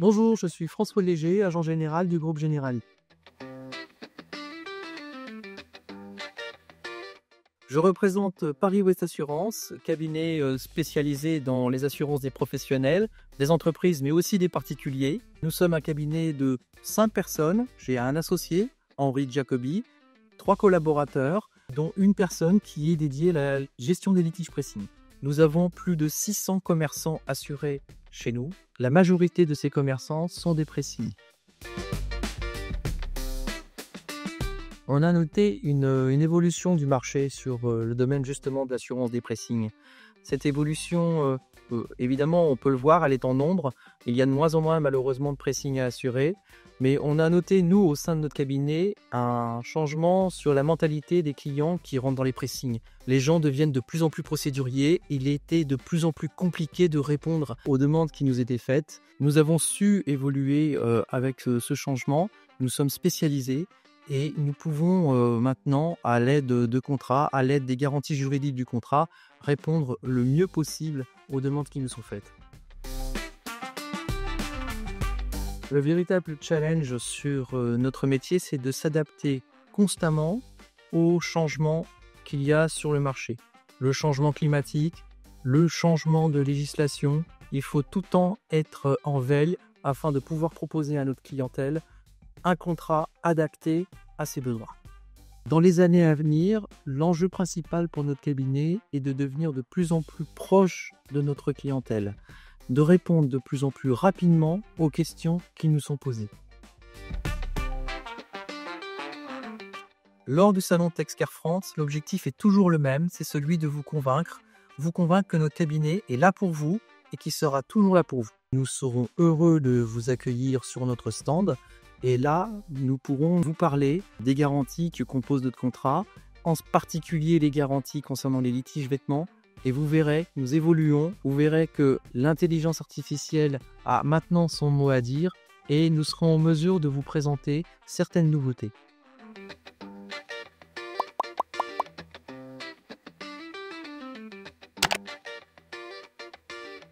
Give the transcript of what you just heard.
Bonjour, je suis François Léger, agent général du groupe Generali. Je représente Paris Ouest Assurance, cabinet spécialisé dans les assurances des professionnels, des entreprises, mais aussi des particuliers. Nous sommes un cabinet de 5 personnes. J'ai un associé, Henri Jacobi, 3 collaborateurs, dont une personne qui est dédiée à la gestion des litiges pressing. Nous avons plus de 600 commerçants assurés chez nous. La majorité de ces commerçants sont des pressings. On a noté une évolution du marché sur le domaine justement de l'assurance des pressings. Cette évolution, évidemment, on peut le voir, elle est en nombre. Il y a de moins en moins malheureusement de pressing à assurer. Mais on a noté, nous, au sein de notre cabinet, un changement sur la mentalité des clients qui rentrent dans les pressings. Les gens deviennent de plus en plus procéduriers. Il était de plus en plus compliqué de répondre aux demandes qui nous étaient faites. Nous avons su évoluer avec ce changement. Nous sommes spécialisés. Et nous pouvons maintenant, à l'aide de contrats, à l'aide des garanties juridiques du contrat, répondre le mieux possible aux demandes qui nous sont faites. Le véritable challenge sur notre métier, c'est de s'adapter constamment aux changements qu'il y a sur le marché. Le changement climatique, le changement de législation, il faut tout le temps être en veille afin de pouvoir proposer à notre clientèle un contrat adapté à ses besoins. Dans les années à venir, l'enjeu principal pour notre cabinet est de devenir de plus en plus proche de notre clientèle, de répondre de plus en plus rapidement aux questions qui nous sont posées. Lors du salon Texcare France, l'objectif est toujours le même, c'est celui de vous convaincre que notre cabinet est là pour vous et qui sera toujours là pour vous. Nous serons heureux de vous accueillir sur notre stand. Et là, nous pourrons vous parler des garanties que compose notre contrat, en particulier les garanties concernant les litiges vêtements. Et vous verrez, nous évoluons, vous verrez que l'intelligence artificielle a maintenant son mot à dire et nous serons en mesure de vous présenter certaines nouveautés.